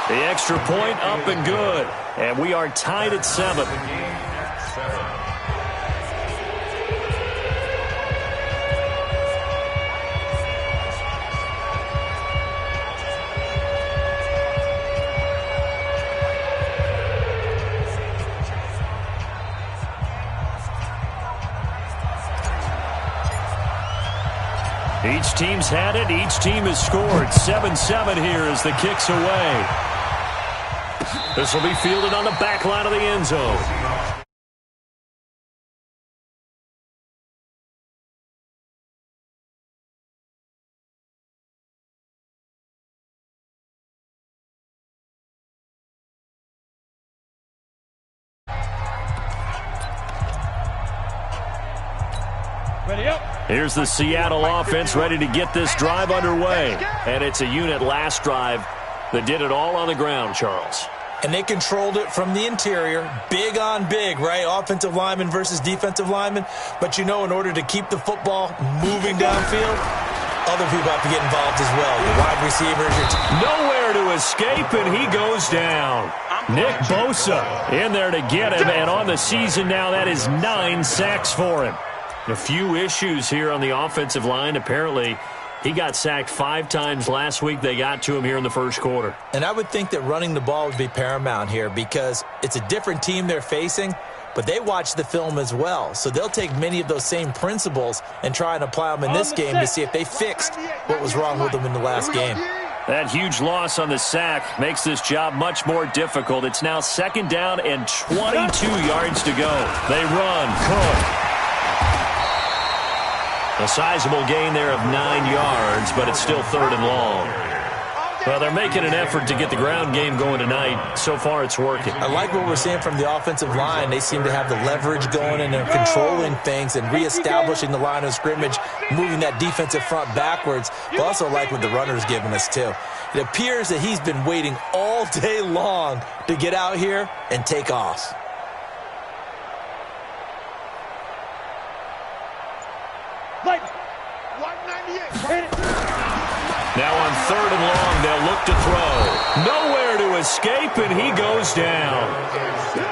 The extra point up and good. And we are tied at 7. Each team's had it. Each team has scored. 7-7 here as the kick's away. This will be fielded on the back line of the end zone. Ready up. Here's the Seattle offense ready to get this drive underway. And it's a unit last drive that did it all on the ground, Charles. And they controlled it from the interior, big on big, right? Offensive lineman versus defensive lineman. But, you know, in order to keep the football moving downfield, other people have to get involved as well. Your wide receivers. Nowhere to escape, and he goes down. Nick Bosa in there to get him, and on the season now, that is 9 sacks for him. A few issues here on the offensive line. Apparently, he got sacked 5 times last week. They got to him here in the first quarter. And I would think that running the ball would be paramount here because it's a different team they're facing, but they watch the film as well. So they'll take many of those same principles and try and apply them in this game to see if they fixed what was wrong with them in the last game. That huge loss on the sack makes this job much more difficult. It's now 2nd down and 22 yards to go. They run. Cook. A sizable gain there of 9 yards, but it's still 3rd and long. Well, they're making an effort to get the ground game going tonight. So far, it's working. I like what we're seeing from the offensive line. They seem to have the leverage going, and they're controlling things and reestablishing the line of scrimmage, moving that defensive front backwards. But also like what the runner's giving us, too. It appears that he's been waiting all day long to get out here and take off. Now on 3rd and long, they'll look to throw. Nowhere to escape, and he goes down.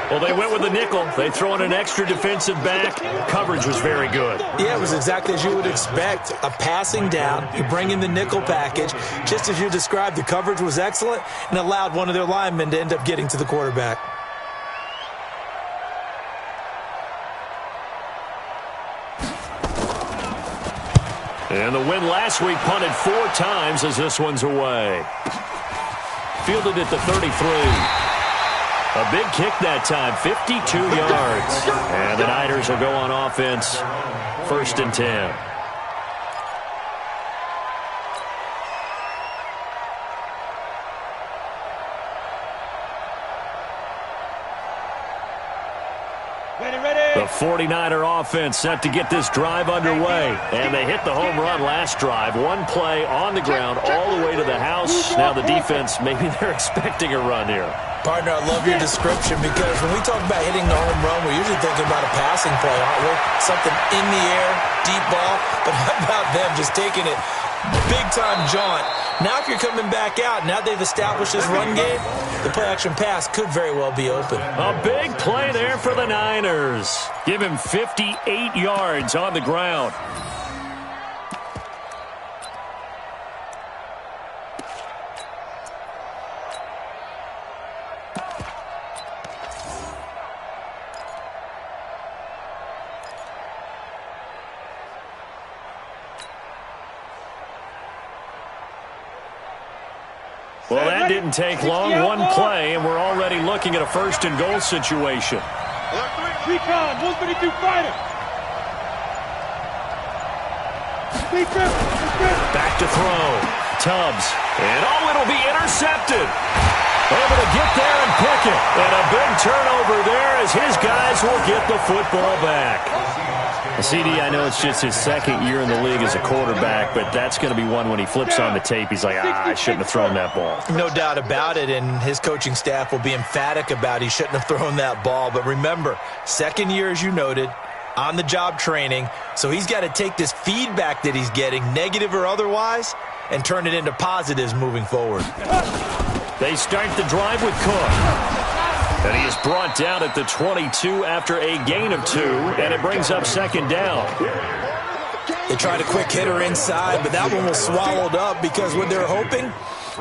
Well, they went with the nickel. They throw in an extra defensive back. Coverage was very good. Yeah, it was exactly as you would expect. A passing down. You bring in the nickel package. Just as you described, the coverage was excellent and allowed one of their linemen to end up getting to the quarterback. And the win last week punted 4 times as this one's away. Fielded at the 33. A big kick that time, 52 yards. And the Niners will go on offense, 1st and 10. The 49er offense set to get this drive underway. And they hit the home run last drive. 1 play on the ground all the way to the house. Now the defense, maybe they're expecting a run here. Partner, I love your description because when we talk about hitting the home run, we're usually thinking about a passing play, aren't we? Something in the air, deep ball. But how about them just taking it big-time jaunt? Now if you're coming back out, now they've established this run game, the play-action pass could very well be open. A big play there for the Niners. Give him 58 yards on the ground. Well, that didn't take long. 1 play, and we're already looking at a 1st and goal situation. Recon, 132 fighter. Back to throw. Tubbs. And it'll be intercepted. Able to get there and pick it. And a big turnover there as his guys will get the football back. CD, I know it's just his 2nd year in the league as a quarterback, but that's going to be one when he flips on the tape. He's like, I shouldn't have thrown that ball. No doubt about it, and his coaching staff will be emphatic about he shouldn't have thrown that ball. But remember, 2nd year, as you noted, on-the-job training, so he's got to take this feedback that he's getting, negative or otherwise, and turn it into positives moving forward. They start the drive with Cook. And he is brought down at the 22 after a gain of 2, and it brings up second down. They tried a quick hitter inside, but that one was swallowed up because what they're hoping,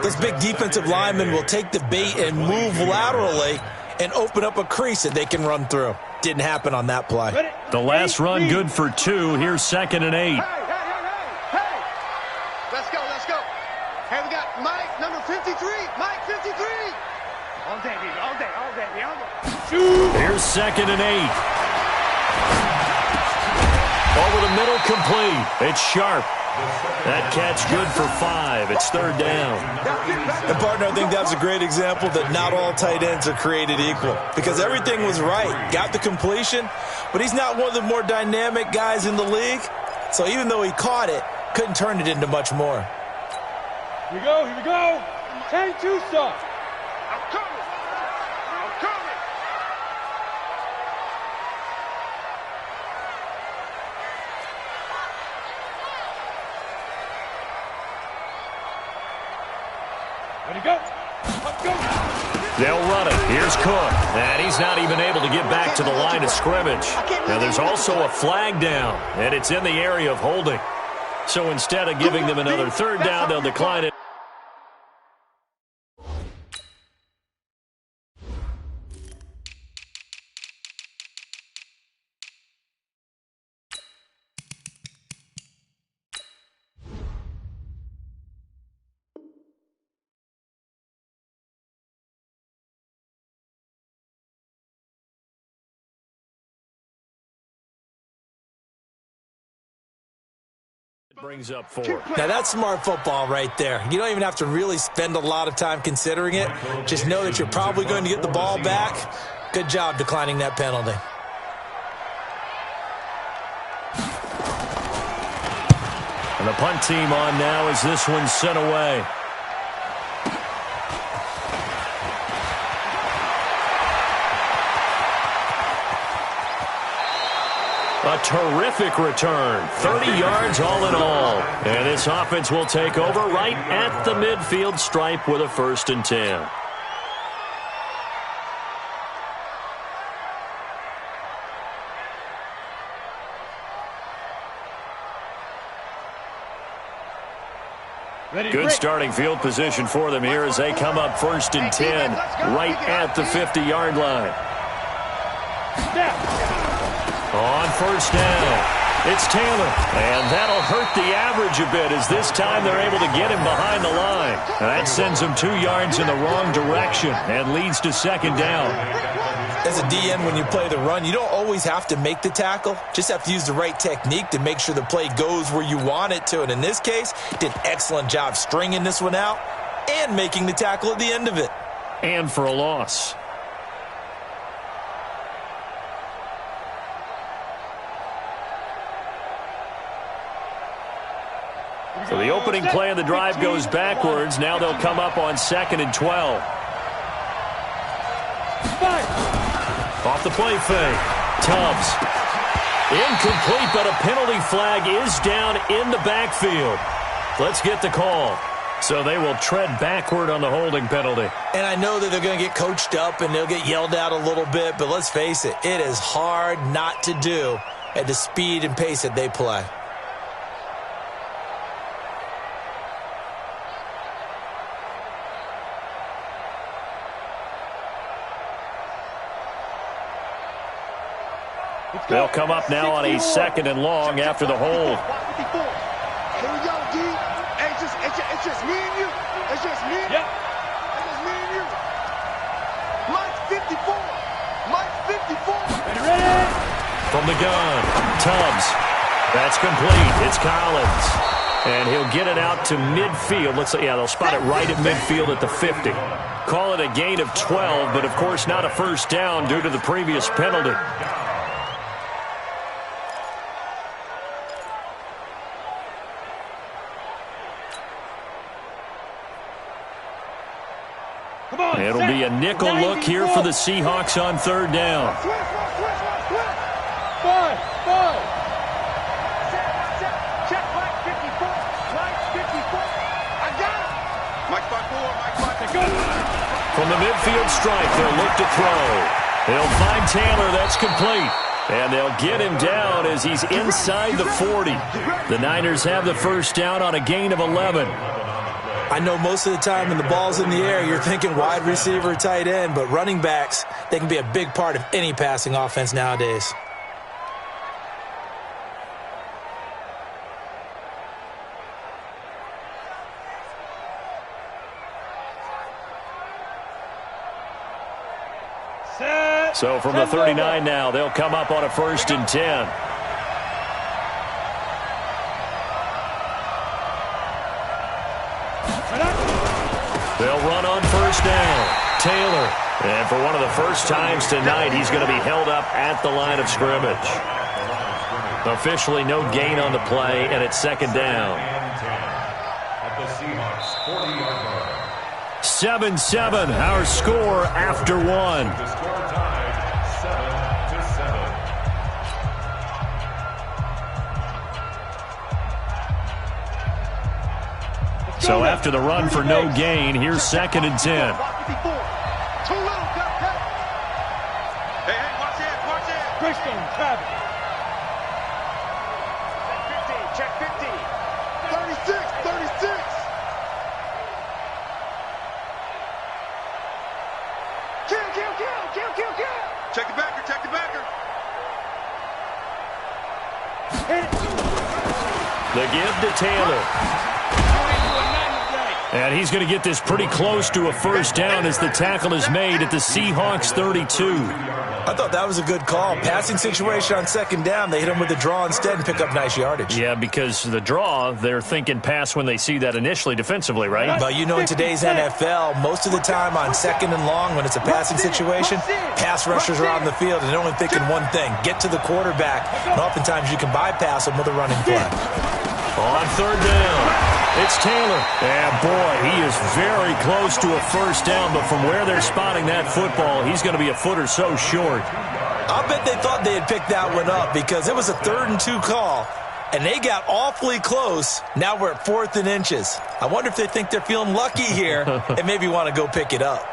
those big defensive linemen will take the bait and move laterally and open up a crease that they can run through. Didn't happen on that play. The last run good for 2. Here's 2nd and 8. Hey! Let's go, let's go. Hey, we got Mike, number 53. Mike, 53. All day, baby, all day, all day, all day. Here's 2nd and 8. Over the middle, complete. It's Sharp. That catch good for 5. It's 3rd down. And, partner, I think that's a great example that not all tight ends are created equal because everything was right. Got the completion, but he's not one of the more dynamic guys in the league. So even though he caught it, couldn't turn it into much more. Here we go, here we go. 10-2 stop. I'm coming. I'm coming. Ready, go. Let's go. They'll run it. Here's Cook. And he's not even able to get back to the line of scrimmage. Now, there's also a flag down, and it's in the area of holding. So instead of giving them another 3rd down, they'll decline it. Brings up 4. Now, that's smart football right there. You don't even have to really spend a lot of time considering it. Just know that you're probably going to get the ball back. Good job declining that penalty. And the punt team on now as this one's sent away. A terrific return. 30 yards all in all. And this offense will take over right at the midfield stripe with a 1st and 10. Good starting field position for them here as they come up 1st and 10 right at the 50-yard line. On 1st down, it's Taylor, and that'll hurt the average a bit as this time they're able to get him behind the line. That sends him 2 yards in the wrong direction and leads to 2nd down. As a DN, when you play the run, you don't always have to make the tackle. Just have to use the right technique to make sure the play goes where you want it to. And in this case, did an excellent job stringing this one out and making the tackle at the end of it. And for a loss. So the opening play of the drive goes backwards. Now they'll come up on 2nd and 12. Off the play fake. Tubbs. Incomplete, but a penalty flag is down in the backfield. Let's get the call. So they will tread backward on the holding penalty. And I know that they're going to get coached up and they'll get yelled at a little bit, but let's face it, it is hard not to do at the speed and pace that they play. They'll come up now on a 2nd and long after the hold. Here we go, D. Hey, it's just me and you. It's just me and you. It's just me and you. Mike 54. Mike 54. Ready? From the gun, Tubbs. That's complete. It's Collins. And he'll get it out to midfield. Looks like, yeah, they'll spot it right at midfield at the 50. Call it a gain of 12, but of course not a 1st down due to the previous penalty. It'll be a nickel look here for the Seahawks on 3rd down. Five. Check Mike 54. Mike 54. I got it. Mike 54. Mike 54. From the midfield stripe, they'll look to throw. They'll find Taylor. That's complete. And they'll get him down as he's inside the 40. The Niners have the first down on a gain of 11. I know most of the time when the ball's in the air, you're thinking wide receiver, tight end, but running backs, they can be a big part of any passing offense nowadays. So from the 39 now, they'll come up on a 1st and 10. They'll run on 1st down. Taylor. And for one of the first times tonight, he's going to be held up at the line of scrimmage. Officially no gain on the play, and it's 2nd down. 7-7, our score after 1. So after the run for no gain, here's 2nd and 10. Hey, watch it, watch it. Christian, Travis. Check 50. 36, 36. Kill. Check the backer, check the backer. The give to Taylor. And he's going to get this pretty close to a 1st down as the tackle is made at the Seahawks 32. I thought that was a good call. Passing situation on 2nd down, they hit him with a draw instead and pick up nice yardage. Yeah, because the draw, they're thinking pass when they see that initially defensively, right? But you know, in today's NFL, most of the time on 2nd and long, when it's a passing situation, pass rushers are on the field and they're only thinking one thing, get to the quarterback. And oftentimes you can bypass them with a running play. On 3rd down. It's Taylor. And, boy, he is very close to a 1st down, but from where they're spotting that football, he's going to be a foot or so short. I'll bet they thought they had picked that one up because it was a 3rd and 2 call, and they got awfully close. Now we're at 4th and inches. I wonder if they think they're feeling lucky here and maybe want to go pick it up.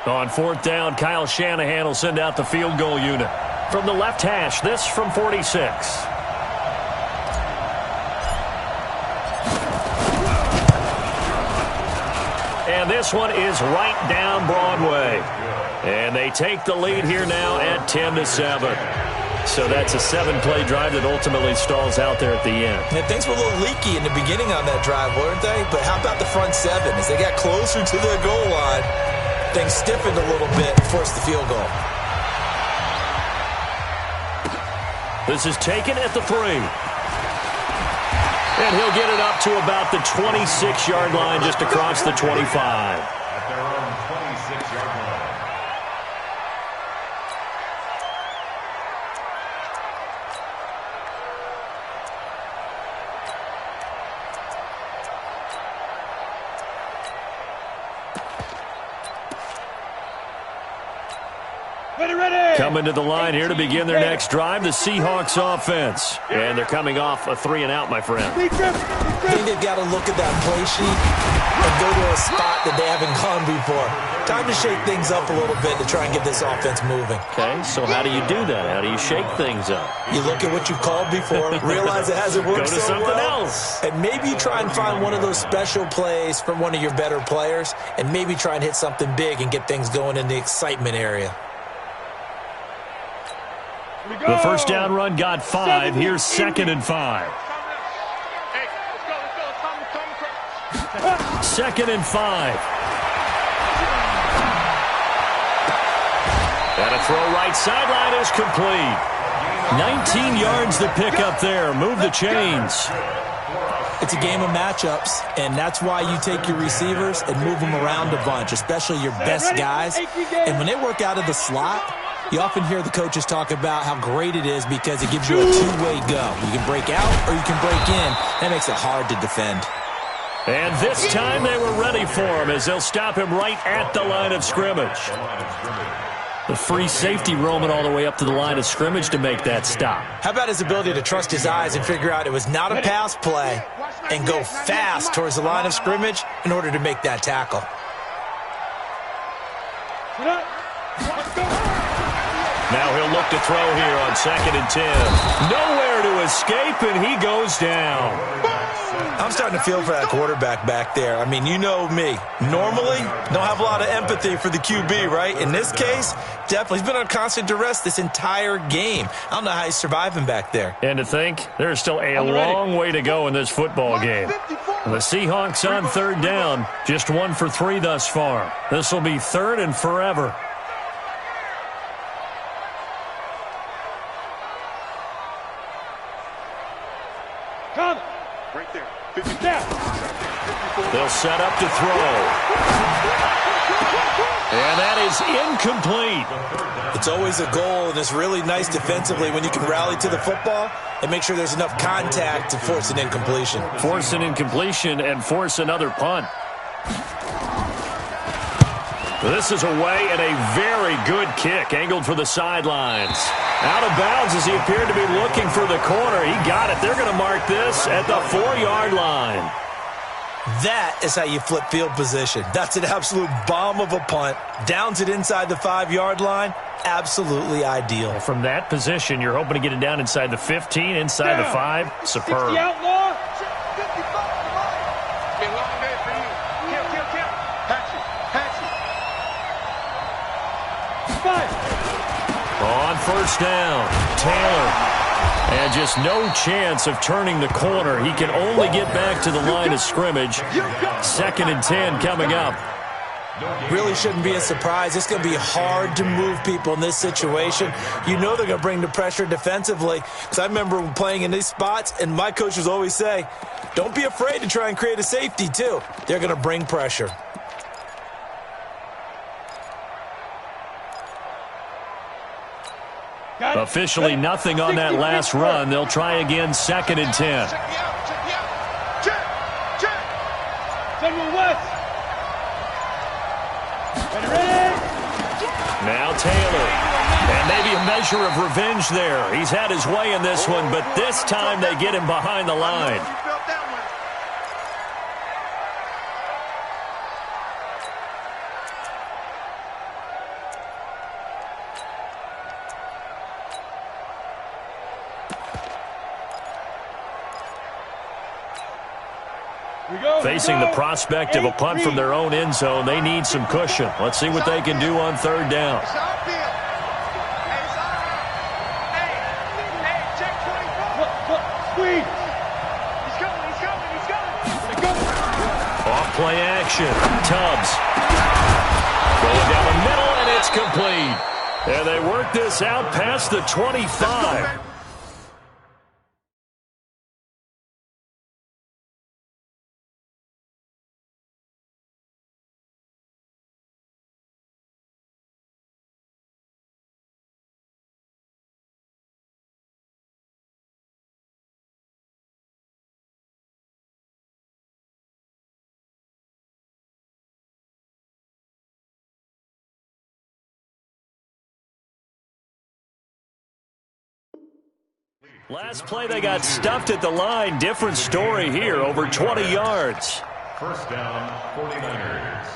On 4th down, Kyle Shanahan will send out the field goal unit. From the left hash, this from 46. And this one is right down Broadway. And they take the lead here now at 10-7. So that's a 7-play drive that ultimately stalls out there at the end. And things were a little leaky in the beginning on that drive, weren't they? But how about the front 7? As they got closer to the goal line, things stiffened a little bit and forced the field goal. This is taken at the 3. And he'll get it up to about the 26-yard line, just across the 25. At their own 26-yard line. Ready. Coming to the line here to begin their next drive, the Seahawks offense. And they're coming off a 3-and-out, my friend. I think they've got to look at that play sheet and go to a spot that they haven't gone before. Time to shake things up a little bit to try and get this offense moving. Okay, so how do you do that? How do you shake things up? You look at what you've called before, realize it hasn't worked Go to so something well, else. and maybe you try and find one of those special plays from one of your better players, and maybe try and hit something big and get things going in the excitement area. The first down run got 5. Here's 2nd and 5. 2nd and 5. And a throw right sideline is complete. 19 yards to pick up there. Move the chains. It's a game of matchups, and that's why you take your receivers and move them around a bunch, especially your best guys. And when they work out of the slot, you often hear the coaches talk about how great it is because it gives you a two-way go. You can break out or you can break in. That makes it hard to defend. And this time they were ready for him as they'll stop him right at the line of scrimmage. The free safety roaming all the way up to the line of scrimmage to make that stop. How about his ability to trust his eyes and figure out it was not a pass play, and go fast towards the line of scrimmage in order to make that tackle. Now he'll look to throw here on 2nd and 10. Nowhere to escape, and he goes down. I'm starting to feel for that quarterback back there. I mean, you know me. Normally, don't have a lot of empathy for the QB, right? In this case, definitely. He's been on constant duress this entire game. I don't know how he's surviving back there. And to think, there's still a long way to go in this football game. The Seahawks on 3rd down, just 1 for 3 thus far. This will be 3rd and forever. Right there. 50 down. They'll set up to throw. And that is incomplete. It's always a goal, and it's really nice defensively when you can rally to the football and make sure there's enough contact to force an incompletion. Force an incompletion and force another punt. This is away and a very good kick, angled for the sidelines. Out of bounds as he appeared to be looking for the corner. He got it. They're going to mark this at the 4-yard line. That is how you flip field position. That's an absolute bomb of a punt. Downs it inside the 5-yard line. Absolutely ideal. From that position, you're hoping to get it down inside the 15, inside the 5. Superb. 60 outlaw. 55, long day for you. Kill. Patch it. 5. On 1st down, Taylor. And just no chance of turning the corner. He can only get back to the line of scrimmage. 2nd and 10 coming up. Really shouldn't be a surprise. It's going to be hard to move people in this situation. You know they're going to bring the pressure defensively. Because I remember playing in these spots, and my coaches always say, don't be afraid to try and create a safety, too. They're going to bring pressure. Officially nothing on that last run. They'll try again, 2nd and 10. Check me out. Check. General West. Ready. Now Taylor. And maybe a measure of revenge there. He's had his way in this one, but this time they get him behind the line. Facing the prospect of a punt from their own end zone, they need some cushion. Let's see what they can do on 3rd down. Off play action. Tubbs. Going down the middle, and it's complete. And they work this out past the 25. Last play, they got stuffed at the line. Different story here, over 20 yards. 1st down, 49ers.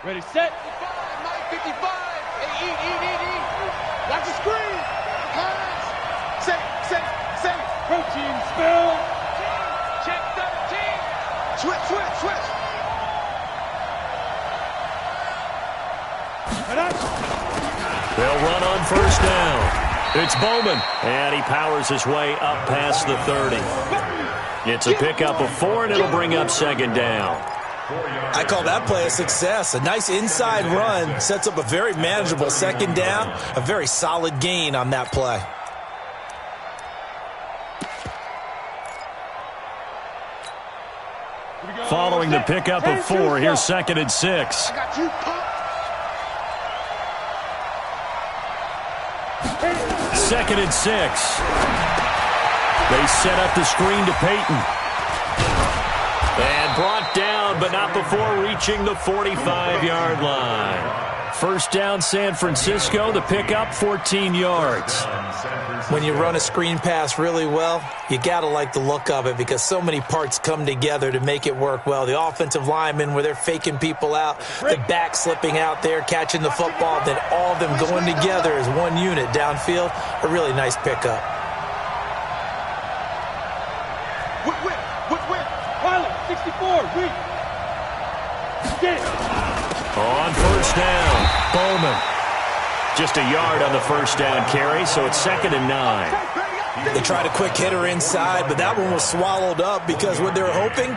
Ready, set. 55. Hey, eat. Watch the screen. Hands. Set. Protein spill. Check 13. Switch. They'll run on 1st down. It's Bowman, and he powers his way up past the 30. It's a pickup of 4, and it'll bring up 2nd down. I call that play a success. A nice inside run sets up a very manageable 2nd down. A very solid gain on that play. Following the pickup of 4, here's 2nd and 6. I got you, punk. 2nd and 6. They set up the screen to Peyton. And brought down, but not before reaching the 45-yard line. First down, San Francisco. The pickup, 14 yards. When you run a screen pass really well, you got to like the look of it because so many parts come together to make it work well. The offensive linemen, where they're faking people out, the back slipping out there, catching the football, then all of them going together as one unit downfield. A really nice pickup. Pilot, 64, wait. Get it. On first down, Bowman. Just a yard on the first down carry, so it's 2nd and 9. They tried a quick hitter inside, but that one was swallowed up because what they were hoping,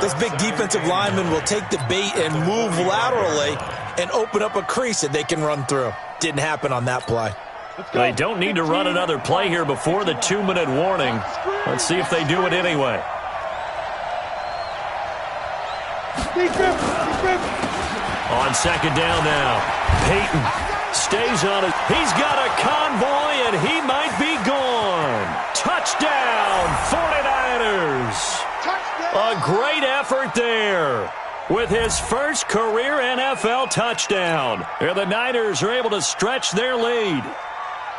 those big defensive linemen will take the bait and move laterally and open up a crease that they can run through. Didn't happen on that play. They don't need to run another play here before the 2-minute warning. Let's see if they do it anyway. On 2nd down now, Peyton stays on it. He's got a convoy, and he might be gone. Touchdown, 49ers. A great effort there with his first career NFL touchdown. And the Niners are able to stretch their lead.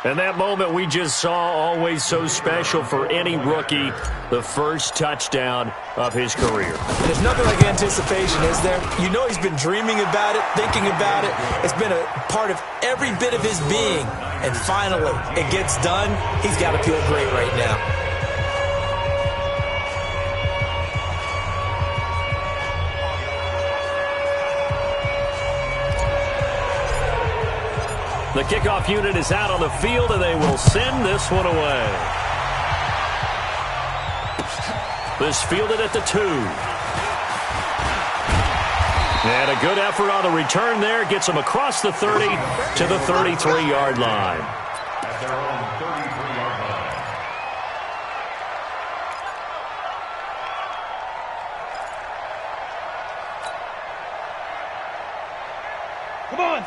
And that moment we just saw, always so special for any rookie, the first touchdown of his career. There's nothing like anticipation, is there? You know he's been dreaming about it, thinking about it. It's been a part of every bit of his being. And finally, it gets done. He's got to feel great right now. The kickoff unit is out on the field, and they will send this one away. This fielded at the 2. And a good effort on the return there. Gets them across the 30 to the 33-yard line. At their own 33-yard line.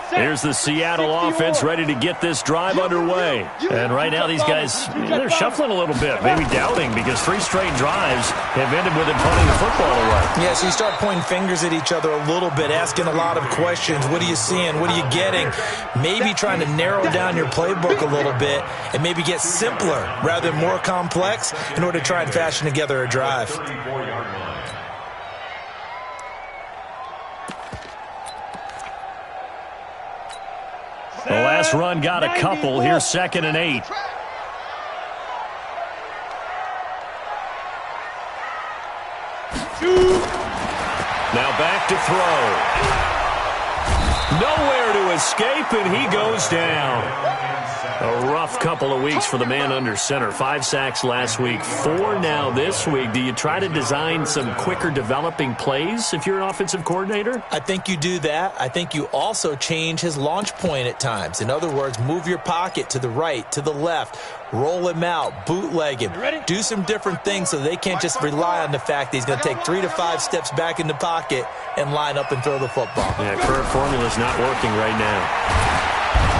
Here's the Seattle offense ready to get this drive underway. And right now these guys, they're shuffling a little bit, maybe doubting, because 3 straight drives have ended with them punting the football away. Yeah, so you start pointing fingers at each other a little bit, asking a lot of questions. What are you seeing? What are you getting? Maybe trying to narrow down your playbook a little bit and maybe get simpler rather than more complex in order to try and fashion together a drive. 34-yard line. The last run got a couple. Here's 2nd and 8. Now back to throw. Nowhere to escape, and he goes down. A rough couple of weeks for the man under center. 5 sacks last week, 4 now this week. Do you try to design some quicker developing plays if you're an offensive coordinator? I think you do that. I think you also change his launch point at times. In other words, move your pocket to the right, to the left, roll him out, bootleg him. Do some different things so they can't just rely on the fact that he's going to take 3 to 5 steps back in the pocket and line up and throw the football. Yeah, current formula's not working right now.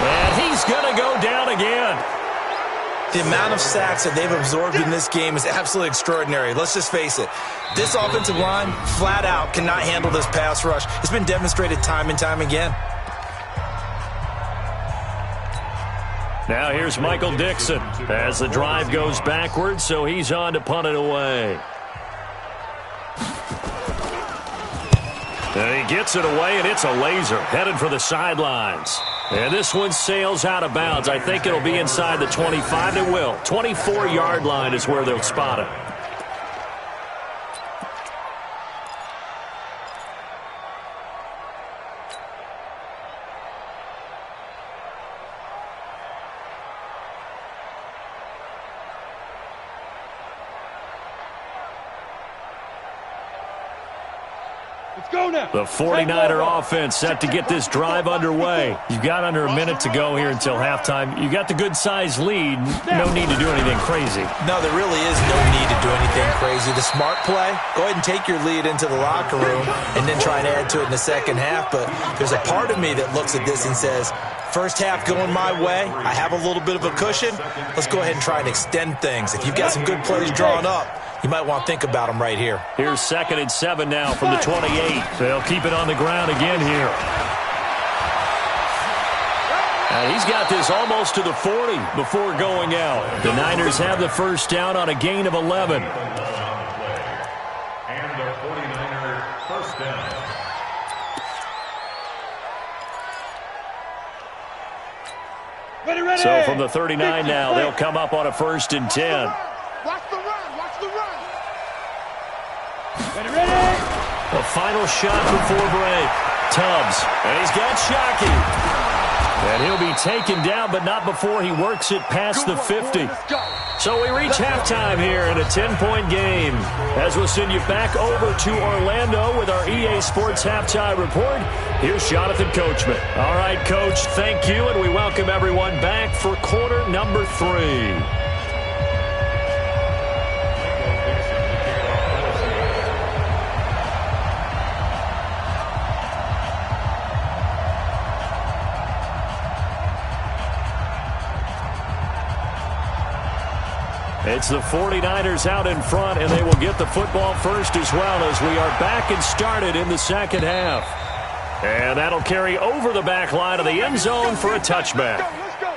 And he's going to go down again. The amount of sacks that they've absorbed in this game is absolutely extraordinary. Let's just face it. This offensive line, flat out, cannot handle this pass rush. It's been demonstrated time and time again. Now here's Michael Dixon as the drive goes backwards, so he's on to punt it away. And he gets it away, and it's a laser headed for the sidelines. And this one sails out of bounds. I think it'll be inside the 25. It will. 24-yard line is where they'll spot it. The 49er offense set to get this drive underway. You've got under a minute to go here until halftime. You got the good-sized lead. No need to do anything crazy. No, there really is no need to do anything crazy. The smart play, go ahead and take your lead into the locker room and then try and add to it in the second half. But there's a part of me that looks at this and says, first half going my way, I have a little bit of a cushion. Let's go ahead and try and extend things. If you've got some good plays drawn up, you might want to think about them right here. Here's 2nd and 7 now from the 28. They'll keep it on the ground again here. And he's got this almost to the 40 before going out. The Niners have the first down on a gain of 11. And the 49er first down. Ready. So from the 39 now, they'll come up on a 1st and 10. Watch the run. Watch the run. Ready. The final shot before break. Tubbs, and he's got Shockey. And he'll be taken down, but not before he works it past the 50. So we reach halftime here in a 10-point game. As we'll send you back over to Orlando with our EA Sports Halftime Report, here's Jonathan Coachman. All right, Coach, thank you, and we welcome everyone back for quarter number 3. It's the 49ers out in front, and they will get the football first as well as we are back and started in the second half. And that'll carry over the back line of the end zone for a touchback. Let's go.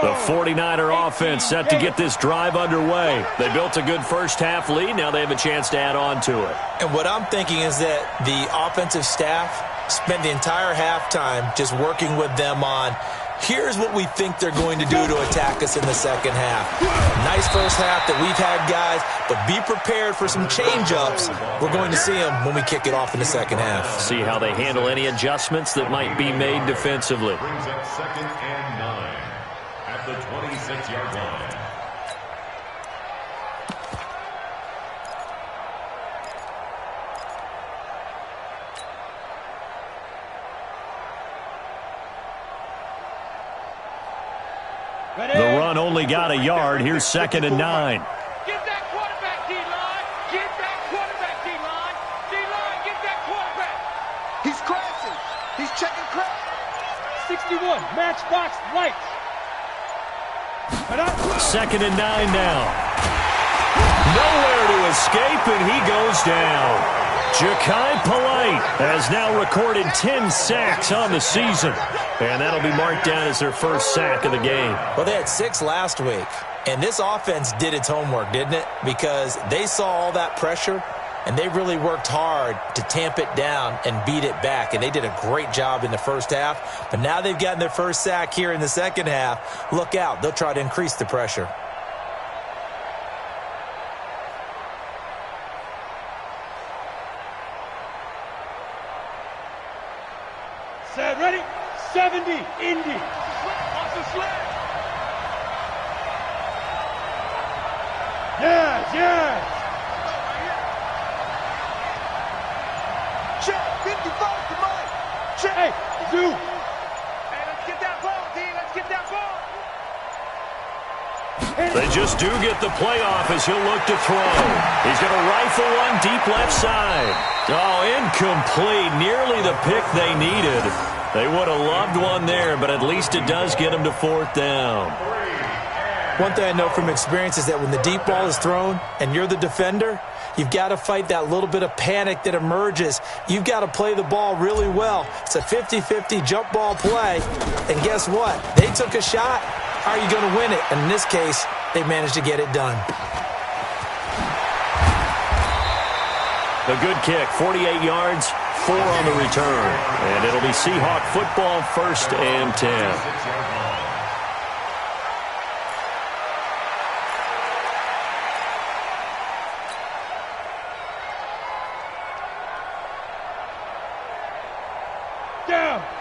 The 49er offense set to get this drive underway. They built a good first half lead. Now they have a chance to add on to it. And what I'm thinking is that the offensive staff spent the entire halftime just working with them on, here's what we think they're going to do to attack us in the second half. Nice first half that we've had, guys, but be prepared for some change-ups. We're going to see them when we kick it off in the second half. See how they handle any adjustments that might be made defensively. Brings up 2nd and 9 at the 26-yard line. The run only got a yard. Here's 2nd and 9. Get that quarterback, D-line. Get that quarterback, D-line. D-line, get that quarterback. He's crashing. He's checking crash. 61, matchbox lights. 2nd and 9 now. Nowhere to escape, and he goes down. Ja'Kai Polite has now recorded 10 sacks on the season. And that'll be marked down as their first sack of the game. Well, they had 6 last week. And this offense did its homework, didn't it? Because they saw all that pressure, and they really worked hard to tamp it down and beat it back. And they did a great job in the first half. But now they've gotten their first sack here in the second half. Look out. They'll try to increase the pressure. Set, ready? 70, Indy. Watch the sled. Yes. Check. 55 to Mike. Check. Hey, Zoo. Hey, let's get that ball, D. Let's get that ball. They just do get the playoff as he'll look to throw. He's going to rifle one deep left side. Oh, incomplete. Nearly the pick they needed. They would have loved one there, but at least it does get them to 4th down. One thing I know from experience is that when the deep ball is thrown and you're the defender, you've got to fight that little bit of panic that emerges. You've got to play the ball really well. It's a 50-50 jump ball play. And guess what? They took a shot. How are you going to win it? And in this case, they managed to get it done. A good kick, 48 yards, 4 on the return. And it'll be Seahawk football, 1st and 10.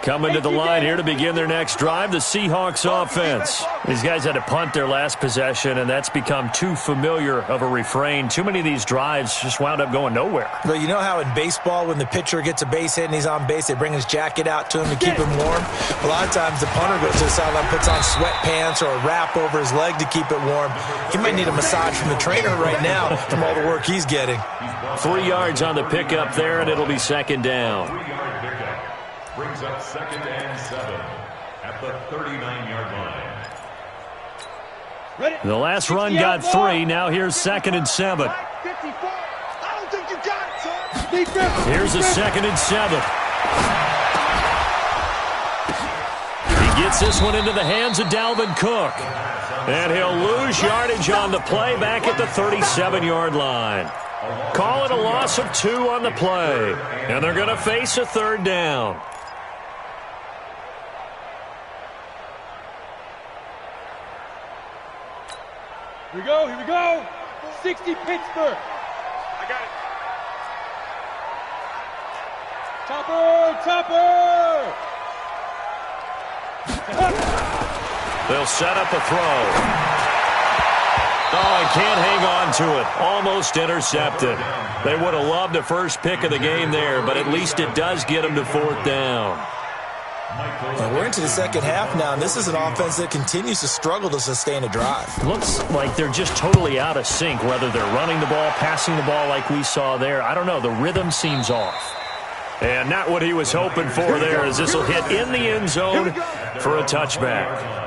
Coming to the line here to begin their next drive, the Seahawks offense. These guys had to punt their last possession, and that's become too familiar of a refrain. Too many of these drives just wound up going nowhere. Well, you know how in baseball when the pitcher gets a base hit and he's on base, they bring his jacket out to him to keep him warm? A lot of times the punter goes to the sideline, puts on sweatpants or a wrap over his leg to keep it warm. He might need a massage from the trainer right now from all the work he's getting. 3 yards on the pickup there, and it'll be 2nd down. Brings up 2nd and 7 at the 39-yard line. Ready? The last run got 3. Now here's 2nd and 7. 54. I don't think you got it, son. Here's a 2nd and 7. He gets this one into the hands of Dalvin Cook. And he'll lose yardage on the play back at the 37-yard line. Call it a loss of 2 on the play. And they're going to face a 3rd down. Here we go, here we go. 60 Pittsburgh. I got it. Topper! They'll set up a throw. Oh, and can't hang on to it. Almost intercepted. They would have loved the first pick of the game there, but at least it does get them to 4th down. And we're into the second half now, and this is an offense that continues to struggle to sustain a drive. Looks like they're just totally out of sync, whether they're running the ball, passing the ball like we saw there. I don't know. The rhythm seems off. And not what he was hoping for there, as this will hit in the end zone for a touchback.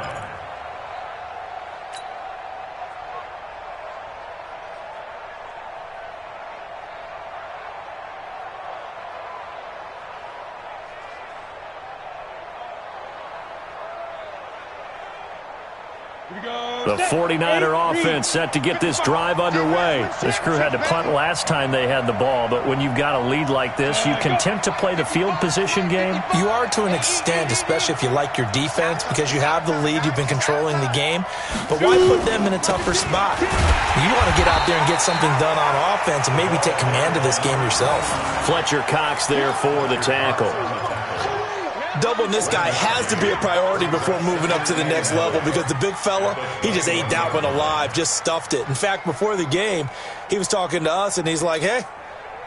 The 49er offense set to get this drive underway. This crew had to punt last time they had the ball, but when you've got a lead like this, you content to play the field position game? You are to an extent, especially if you like your defense, because you have the lead, you've been controlling the game. But why put them in a tougher spot? You want to get out there and get something done on offense and maybe take command of this game yourself. Fletcher Cox there for the tackle. Doubling this guy has to be a priority before moving up to the next level, because the big fella, he just ate that one alive, just stuffed it. In fact, before the game, he was talking to us, and he's like, hey,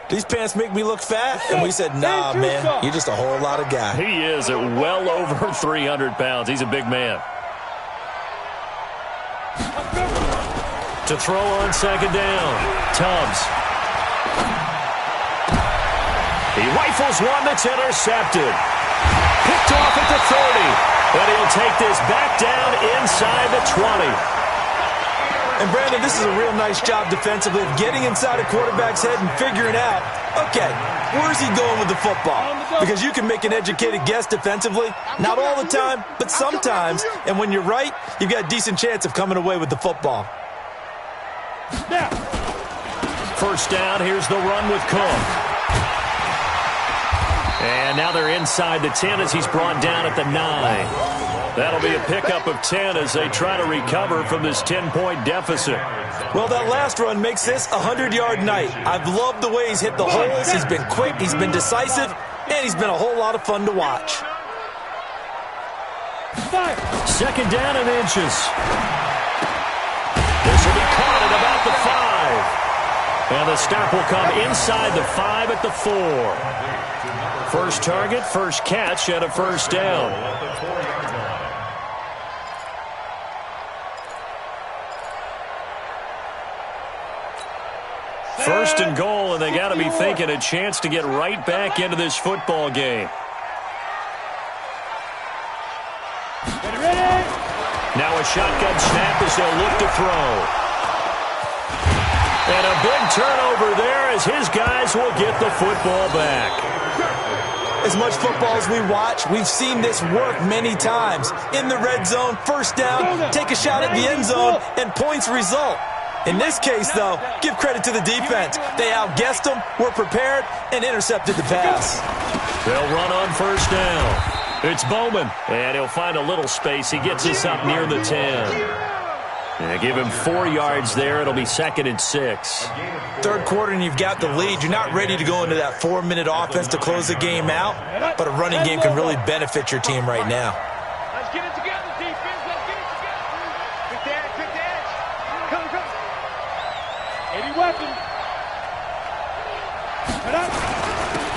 these pants make me look fat? And we said, nah, man, you're just a whole lot of guy. He is at well over 300 pounds. He's a big man. To throw on 2nd down, Tubbs. He rifles one that's intercepted. Picked off at the 30, and he'll take this back down inside the 20. And, Brandon, this is a real nice job defensively of getting inside a quarterback's head and figuring out, okay, where's he going with the football? Because you can make an educated guess defensively, not all the time, but sometimes. And when you're right, you've got a decent chance of coming away with the football. First down, here's the run with Cook. And now they're inside the 10 as he's brought down at the 9. That'll be a pickup of 10 as they try to recover from this 10-point deficit. Well, that last run makes this a 100-yard night. I've loved the way he's hit the holes. He's been quick, he's been decisive, and he's been a whole lot of fun to watch. 2nd down and inches. This will be caught at about the 5. And the stop will come inside the 5 at the 4. First target, first catch, and a first down. First and goal, and they got to be thinking a chance to get right back into this football game. Now a shotgun snap as they'll look to throw. And a big turnover there as his guys will get the football back. As much football as we watch, we've seen this work many times. In the red zone, first down, take a shot at the end zone, and points result. In this case, though, give credit to the defense. They outguessed them, were prepared, and intercepted the pass. They'll run on first down. It's Bowman, and he'll find a little space. He gets us up near the 10. And give him 4 yards there. It'll be 2nd and 6. Third quarter, and you've got the lead. You're not ready to go into that 4-minute offense to close the game out, but a running game can really benefit your team right now. Let's get it together, defense. Let's get it together. Quick edge. Come. 80 weapons.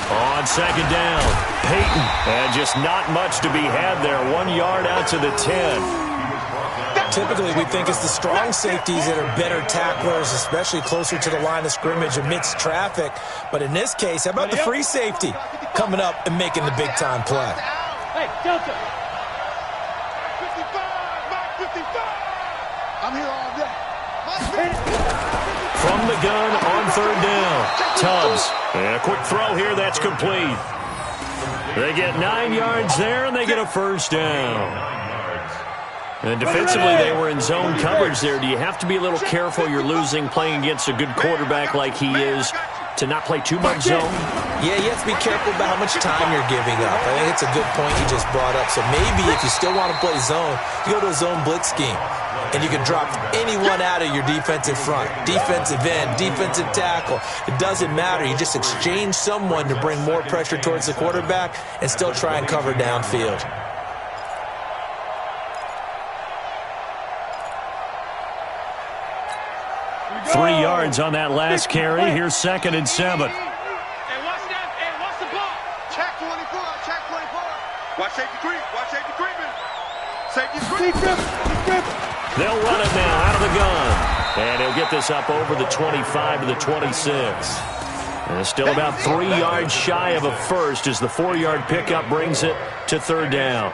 On 2nd down, Peyton. And just not much to be had there. 1 yard out to the 10. typically we think it's the strong safeties that are better tacklers, especially closer to the line of scrimmage amidst traffic. But in this case, how about the free safety coming up and making the big-time play? Hey, Delta. 55, Mike 55. I'm here all day. From the gun on third down. Tubbs. And a quick throw here. That's complete. They get 9 yards there, and they get a first down. And defensively, they were in zone coverage there. Do you have to be a little careful you're losing playing against a good quarterback like he is to not play too much zone? Yeah, you have to be careful about how much time you're giving up. I think it's a good point you just brought up. So maybe if you still want to play zone, you go to a zone blitz scheme. And you can drop anyone out of your defensive front, defensive end, defensive tackle. It doesn't matter. You just exchange someone to bring more pressure towards the quarterback and still try and cover downfield. Three yards on that last carry. Here's 2nd and 7. Hey, watch that. Hey, watch the ball. Check 24, check 24. Watch safety creep, watch safety creeping. Safety creep. They'll run it now out of the gun. And he'll get this up over the 25 to the 26. And still about 3 yards shy of a first as the 4-yard pickup brings it to third down.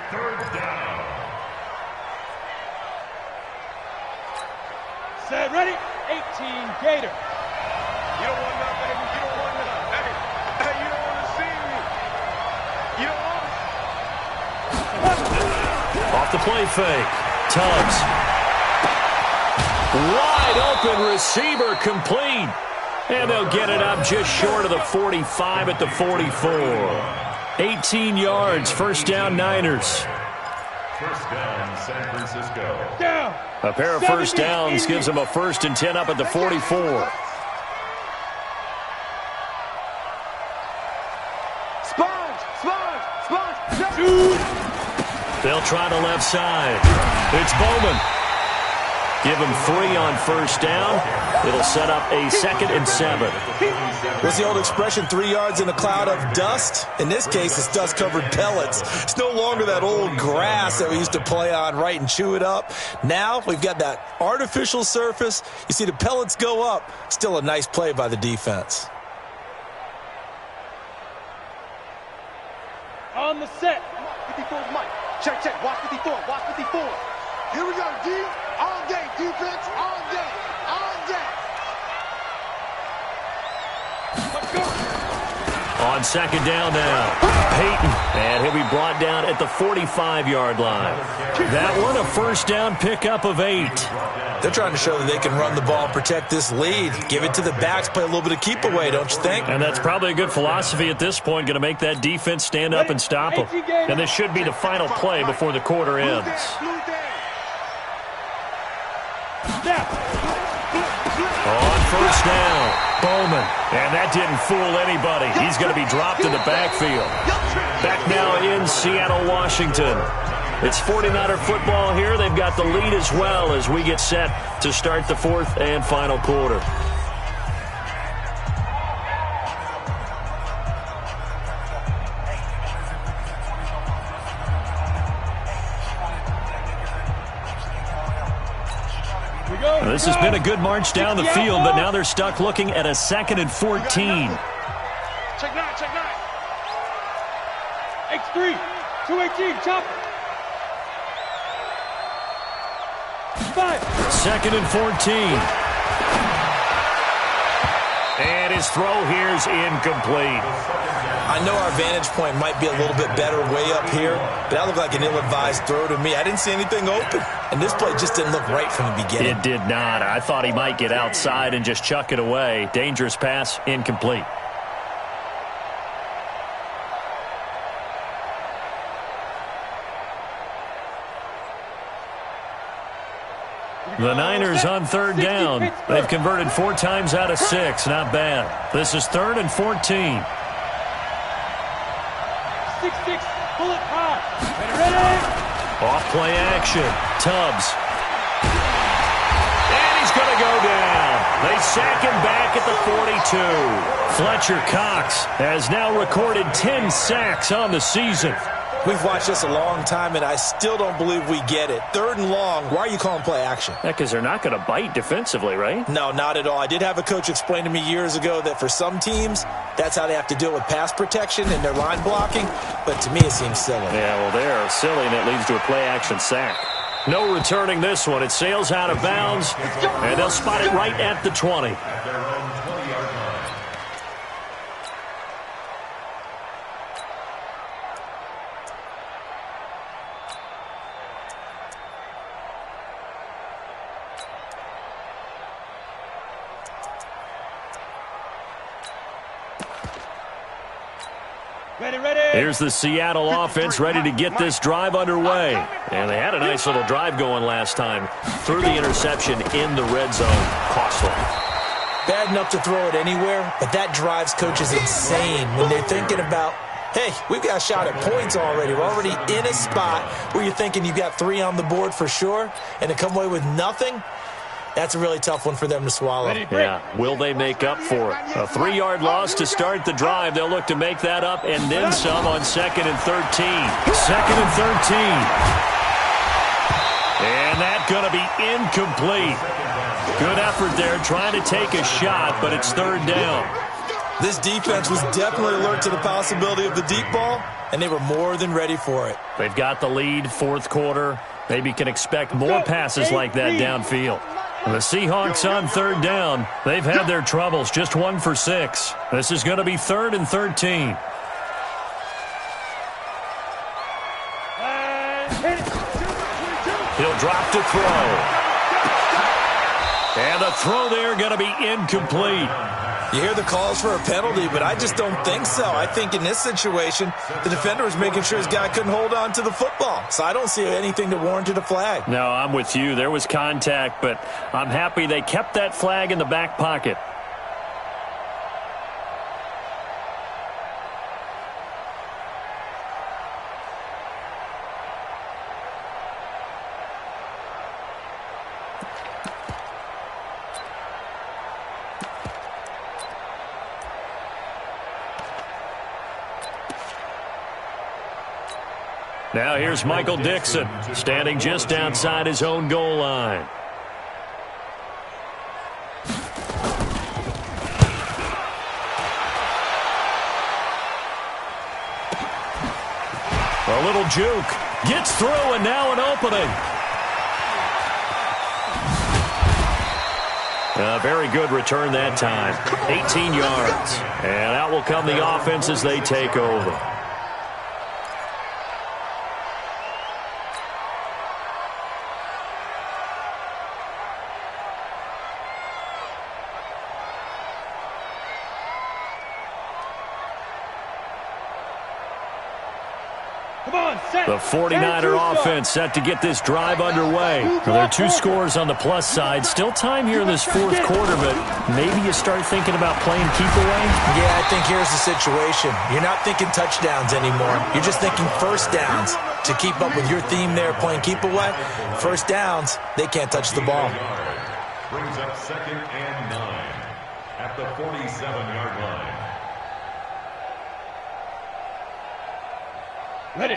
Set, ready? 18 Gator. You don't want none, baby. You don't want none. Hey, you don't want to see me. You don't want Off the play fake. Tubbs. Wide open receiver complete. And they'll get it up just short of the 45 at the 44. 18 yards, first down Niners. First down, San Francisco. Down. A pair of first downs gives them a 1st and 10 up at the 44. They'll try the left side. It's Bowman. Give him 3 on first down. It'll set up a 2nd and 7. What's the old expression, 3 yards in a cloud of dust? In this case, it's dust-covered pellets. It's no longer that old grass that we used to play on, right, and chew it up. Now we've got that artificial surface. You see the pellets go up. Still a nice play by the defense. On the set. 54's Mike. Check, check. Watch 54. Watch 54. Here we go, D. All day, defense. All day. All day. Let's go. On 2nd down now. Peyton. And he'll be brought down at the 45-yard line. That one, a first down pickup of 8. They're trying to show that they can run the ball and protect this lead. Give it to the backs, play a little bit of keep away, don't you think? And that's probably a good philosophy at this point, going to make that defense stand up and stop them. And this should be the final play before the quarter ends. On first down, Bowman. And that didn't fool anybody. He's going to be dropped in the backfield. Back now in Seattle, Washington. It's 49er football here. They've got the lead as well as we get set to start the 4th and final quarter. This has been a good march down the field, but now they're stuck looking at a 2nd and 14. Check 9, check 9. X3, 218, chop. 5. 2nd and 14. And his throw here's incomplete. I know our vantage point might be a little bit better way up here, but that looked like an ill-advised throw to me. I didn't see anything open, and this play just didn't look right from the beginning. It did not. I thought he might get outside and just chuck it away. Dangerous pass, incomplete. The Niners on 3rd down. They've converted 4 times out of 6. Not bad. This is 3rd and 14. 6-6, pull it high. Ready? Off play action. Tubbs. And he's going to go down. They sack him back at the 42. Fletcher Cox has now recorded 10 sacks on the season. We've watched this a long time, and I still don't believe we get it. 3rd and long, why are you calling play action? Yeah, because they're not going to bite defensively, right? No, not at all. I did have a coach explain to me years ago that for some teams, that's how they have to deal with pass protection and their line blocking, but to me it seems silly. Yeah, well, they're silly, and it leads to a play action sack. No returning this one. It sails out of bounds, and they'll spot it right at the 20. Here's the Seattle offense ready to get this drive underway. And they had a nice little drive going last time. Threw the interception in the red zone. Costly. Bad enough to throw it anywhere, but that drives coaches insane when they're thinking about, hey, we've got a shot at points already. We're already in a spot where you're thinking you've got 3 on the board for sure, and to come away with nothing, that's a really tough one for them to swallow. Yeah, will they make up for it? A 3-yard loss to start the drive. They'll look to make that up and then some on 2nd and 13. 2nd and 13. And that's going to be incomplete. Good effort there trying to take a shot, but it's 3rd down. This defense was definitely alert to the possibility of the deep ball, and they were more than ready for it. They've got the lead, 4th quarter. Maybe can expect more passes like that downfield. The Seahawks on 3rd down. They've had their troubles, just 1 for 6. This is going to be 3rd and 13. He'll drop to throw. And the throw there going to be incomplete. You hear the calls for a penalty, but I just don't think so. I think in this situation, the defender was making sure his guy couldn't hold on to the football. So I don't see anything that warranted a flag. No, I'm with you. There was contact, but I'm happy they kept that flag in the back pocket. Now here's Michael Dixon, standing just outside his own goal line. A little juke. Gets through, and now an opening. A very good return that time. 18 yards. And out will come the offense as they take over. The 49er offense set to get this drive underway. There are 2 scores on the plus side. Still time here in this 4th quarter, but maybe you start thinking about playing keep away? Yeah, I think here's the situation. You're not thinking touchdowns anymore. You're just thinking first downs. To keep up with your theme there, playing keep away, first downs, they can't touch the ball. Brings up 2nd and 9 at the 47-yard line.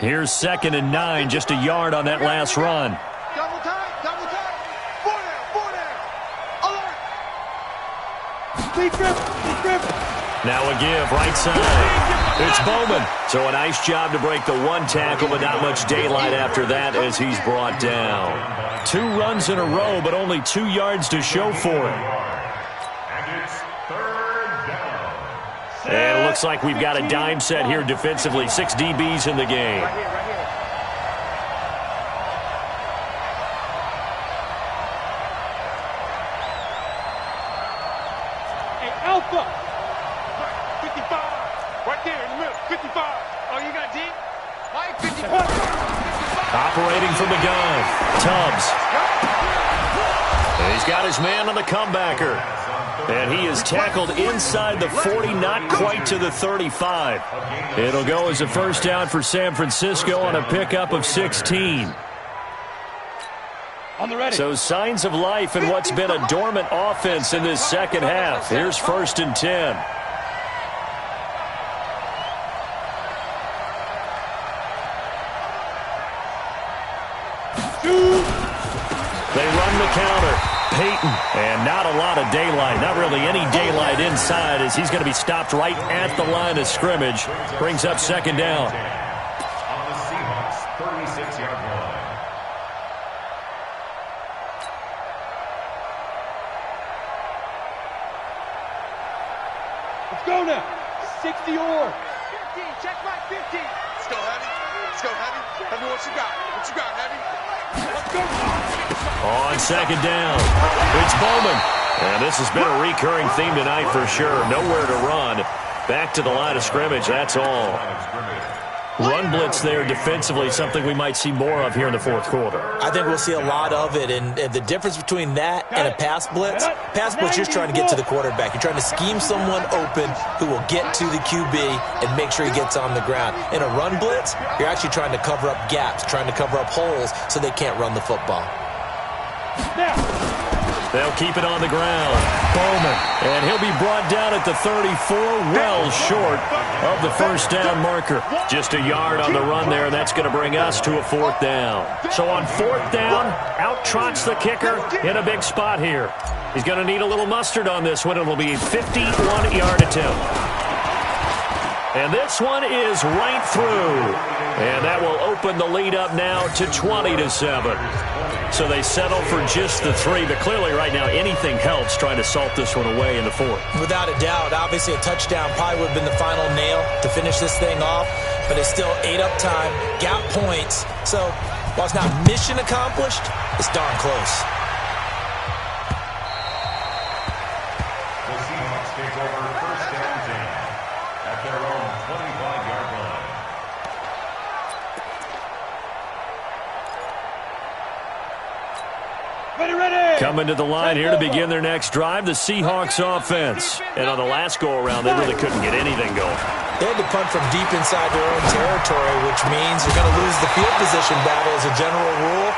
Here's 2nd and 9, just a yard on that last run. Double time, double time. 4 down, 4 down. Now a give, right side. It's Bowman. So a nice job to break the 1 tackle, but not much daylight after that as he's brought down. 2 runs in a row, but only 2 yards to show for it. And it's 3rd down. And it looks like we've got a dime set here defensively. 6 DBs in the game. Right here. Hey, Alpha. 55. Right there in the middle. 55. Oh, you got D? Mike, 55. Operating from the gun. Tubbs. And he's got his man on the comebacker. And he is tackled inside the 40, not quite to the 35. It'll go as a first down for San Francisco on a pickup of 16. So signs of life in what's been a dormant offense in this second half. Here's 1st and 10. They run the counter. Peyton, and not a lot of daylight. Not really any daylight inside as he's going to be stopped right at the line of scrimmage. Brings up second down. On the Seahawks' 36-yard line. Let's go now. 60 or. 15, check my 15. Let's go, Heavy. Let's go, Heavy. Heavy, what you got? What you got, Heavy? Let's go. On second down, it's Bowman. And this has been a recurring theme tonight for sure. Nowhere to run. Back to the line of scrimmage, that's all. Run blitz there defensively, something we might see more of here in the fourth quarter. I think we'll see a lot of it, and the difference between that and a pass blitz, you're trying to get to the quarterback. You're trying to scheme someone open who will get to the QB and make sure he gets on the ground. In a run blitz, you're actually trying to cover up gaps, trying to cover up holes so they can't run the football. They'll keep it on the ground. Bowman, and he'll be brought down at the 34, well short of the first down marker. Just a yard on the run there, and that's going to bring us to a fourth down. So on fourth down, out trots the kicker in a big spot here. He's going to need a little mustard on this one. It'll be a 51-yard attempt. And this one is right through. And that will open the lead up now to 20-7. So they settle for just the 3, but clearly right now anything helps trying to salt this one away in the fourth. Without a doubt, obviously a touchdown probably would have been the final nail to finish this thing off, but it's still ate up time, got points. So while it's not mission accomplished, it's darn close. The Seahawks take over first down 10 at their own 25-yard line. Coming to the line here to begin their next drive, the Seahawks offense. And on the last go-around, they really couldn't get anything going. They had to punt from deep inside their own territory, which means you're going to lose the field position battle as a general rule.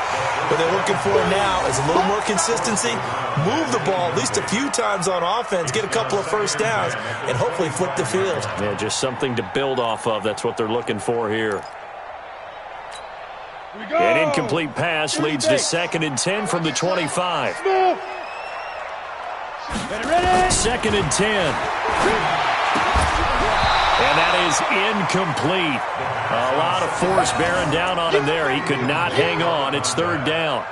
What they're looking for now is a little more consistency, move the ball at least a few times on offense, get a couple of first downs, and hopefully flip the field. Yeah, just something to build off of. That's what they're looking for here. An incomplete pass leads to 2nd and 10 from the 25. 2nd and 10. And that is incomplete. A lot of force bearing down on him there. He could not hang on. It's 3rd down.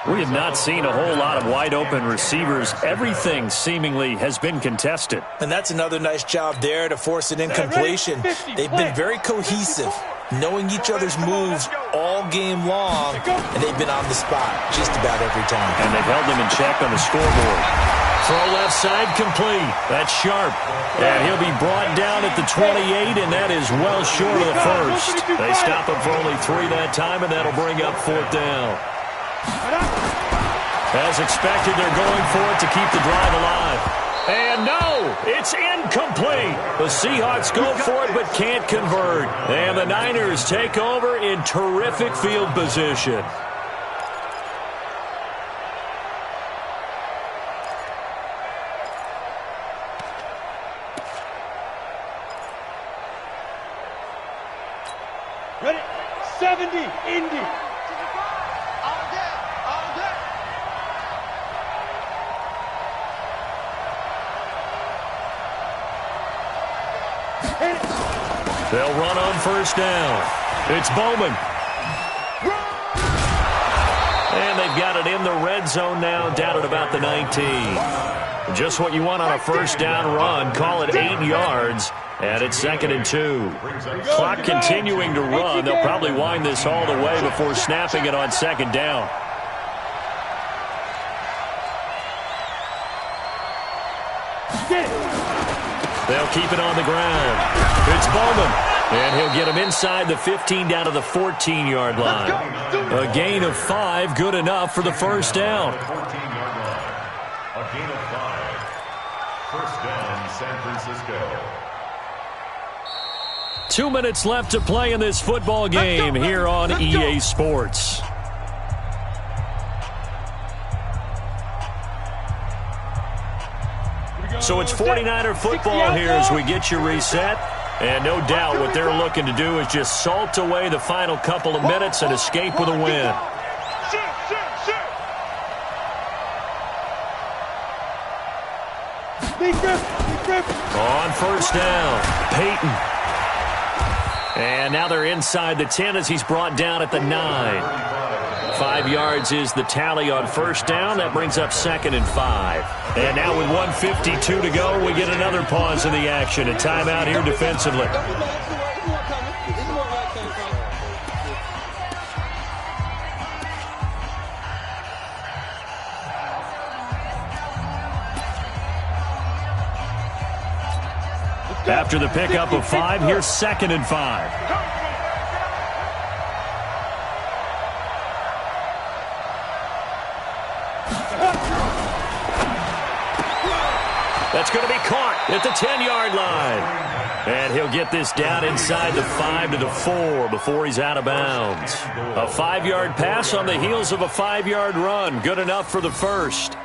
We have not seen a whole lot of wide-open receivers. Everything seemingly has been contested. And that's another nice job there to force an incompletion. They've been very cohesive, knowing each other's moves all game long, and they've been on the spot just about every time. And they've held them in check on the scoreboard. Throw left side complete. That's sharp. And he'll be brought down at the 28, and that is well short of the first. They stop him for only 3 that time, and that'll bring up 4th down. As expected, they're going for it to keep the drive alive. And no, it's incomplete. The Seahawks go for it but can't convert. And the Niners take over in terrific field position. Ready? 70, Indy. They'll run on first down. It's Bowman. And they've got it in the red zone now, down at about the 19. Just what you want on a first down run. Call it 8 yards. And it's 2nd and 2. Clock continuing to run. They'll probably wind this all the way before snapping it on 2nd down. They'll keep it on the ground. It's Bowman. And he'll get him inside the 15 down to the 14-yard line. A gain of 5, good enough for the first down. 14-yard line. A gain of 5. First down, San Francisco. 2 minutes left to play in this football game here on EA Sports. So it's 49er football here as we get you reset. And no doubt what they're looking to do is just salt away the final couple of minutes and escape with a win. On first down, Peyton. And now they're inside the 10 as he's brought down at the 9. 5 yards is the tally on first down. That brings up 2nd and 5. And now with 1:52 to go, we get another pause in the action. A timeout here defensively. After the pickup of 5, here's 2nd and 5. That's going to be caught at the 10-yard line. And he'll get this down inside the 5 to the 4 before he's out of bounds. A 5-yard pass on the heels of a 5-yard run. Good enough for the first.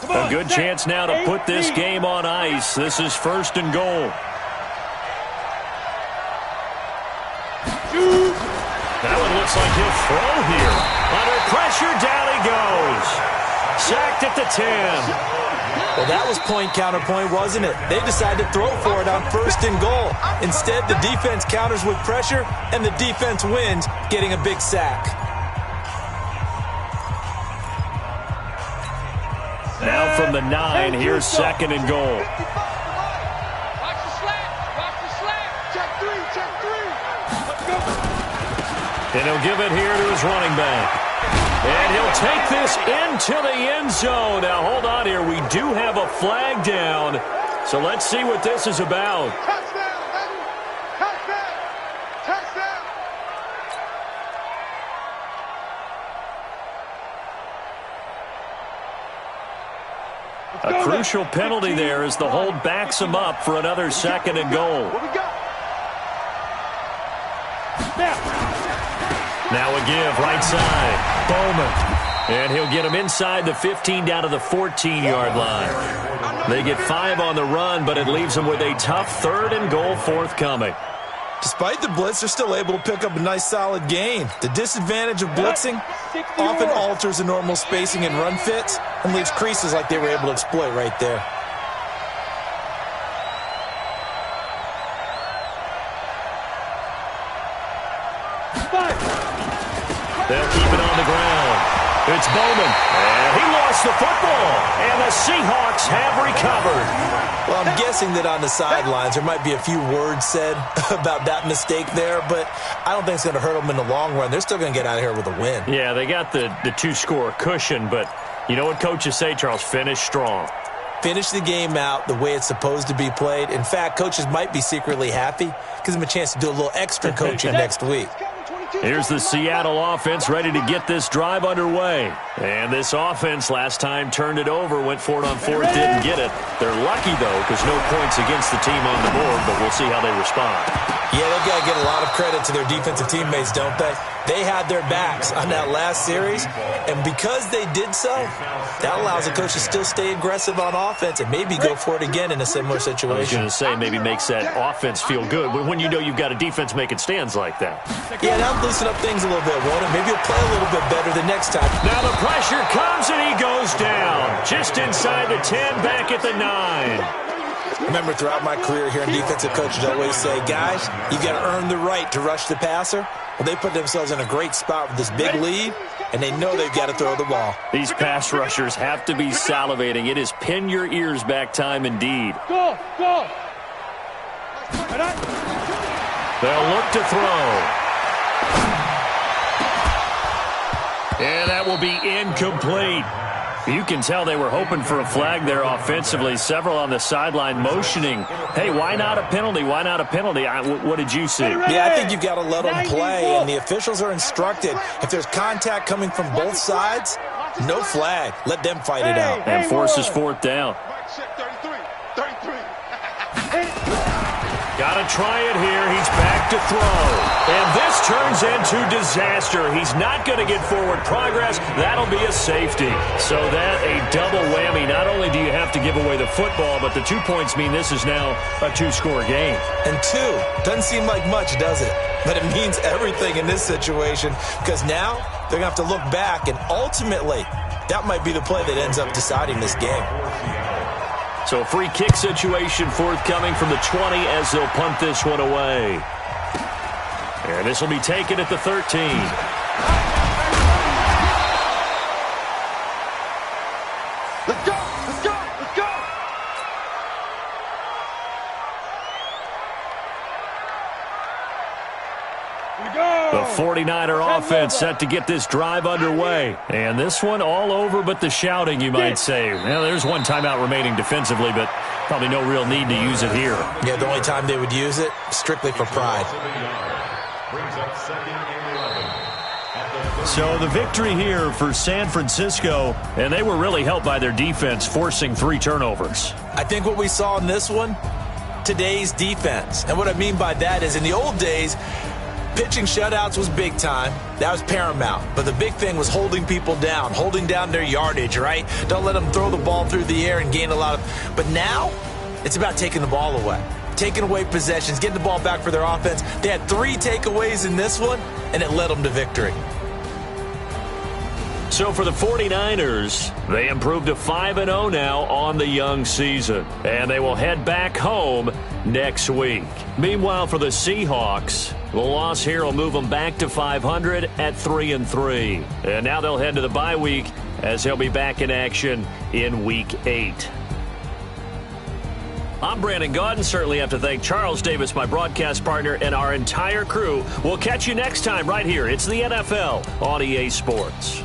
A good chance now to put this game on ice. This is 1st and goal. That one looks like he'll throw here. Under pressure, down he goes. Sacked at the 10. Well, that was point-counterpoint, wasn't it? They decided to throw for it on 1st and goal. Instead, the defense counters with pressure, and the defense wins, getting a big sack. Now from the 9, here's 2nd and goal. Watch the slant. Watch the slant. Check 3. Check 3. Let's go. And he'll give it here to his running back. And he'll take this into the end zone. Now, hold on here. We do have a flag down. So let's see what this is about. Touchdown, baby. Touchdown. Touchdown. A crucial penalty there as the hold backs him up for another 2nd and goal. What we got? Now a give, right side. Bowman. And he'll get him inside the 15 down to the 14-yard line. They get 5 on the run, but it leaves them with a tough 3rd and goal forthcoming. Despite the blitz, they're still able to pick up a nice, solid gain. The disadvantage of blitzing often alters the normal spacing and run fits and leaves creases like they were able to exploit right there. They'll keep it on the ground. It's Bowman. And he lost the football. And the Seahawks have recovered. Well, I'm guessing that on the sidelines there might be a few words said about that mistake there, but I don't think it's going to hurt them in the long run. They're still going to get out of here with a win. Yeah, they got the 2-score cushion, but you know what coaches say, Charles? Finish strong. Finish the game out the way it's supposed to be played. In fact, coaches might be secretly happy. Gives them a chance to do a little extra coaching next week. Here's the Seattle offense ready to get this drive underway. And this offense last time turned it over, went for it on 4th, didn't get it. They're lucky, though, because no points against the team on the board, but we'll see how they respond. Yeah, they've got to get a lot of credit to their defensive teammates, don't they? They had their backs on that last series, and because they did so, that allows the coach to still stay aggressive on offense and maybe go for it again in a similar situation. I was going to say, maybe makes that offense feel good, but when you know you've got a defense making stands like that. Yeah, that'll loosen up things a little bit, won't it? Maybe he'll play a little bit better the next time. Now the pressure comes and he goes down. Just inside the 10, back at the 9. Remember, throughout my career here in defensive coaches always say, guys, you got to earn the right to rush the passer. Well, they put themselves in a great spot with this big lead, and they know they've got to throw the ball. These pass rushers have to be salivating. It is pin your ears back time indeed. Go, go. They'll look to throw. And that will be incomplete. You can tell they were hoping for a flag there offensively. Several on the sideline motioning, hey, why not a penalty? Why not a penalty? What did you see? Yeah, I think you've got to let them play, and the officials are instructed. If there's contact coming from both sides, no flag. Let them fight it out. And forces 4th down. 33. Got to try it here. He's back to throw. And this turns into disaster. He's not going to get forward progress. That'll be a safety. So that a double whammy. Not only do you have to give away the football, but the 2 points mean this is now a 2-score game. And 2 doesn't seem like much, does it? But it means everything in this situation because now they're going to have to look back, and ultimately, that might be the play that ends up deciding this game. So a free kick situation forthcoming from the 20 as they'll punt this one away. And this will be taken at the 13. Let's go! Let's go! Let's go! The 49er offense set to get this drive underway. And this one all over but the shouting, you might say. Well, there's one timeout remaining defensively, but probably no real need to use it here. Yeah, the only time they would use it, strictly for pride. Brings up second and 11. So the victory here for San Francisco, and they were really helped by their defense forcing 3 turnovers. I think what we saw in this one, today's defense. And what I mean by that is in the old days, pitching shutouts was big time. That was paramount. But the big thing was holding people down, holding down their yardage, right? Don't let them throw the ball through the air and gain a lot of... But now, it's about taking the ball away. Taking away possessions, getting the ball back for their offense. They had 3 takeaways in this one, and it led them to victory. So for the 49ers, they improved to 5-0 now on the young season. And they will head back home next week. Meanwhile, for the Seahawks, the loss here will move them back to 500 at 3-3. And now they'll head to the bye week as they'll be back in action in Week 8. I'm Brandon Gaudin. Certainly have to thank Charles Davis, my broadcast partner, and our entire crew. We'll catch you next time right here. It's the NFL on EA Sports.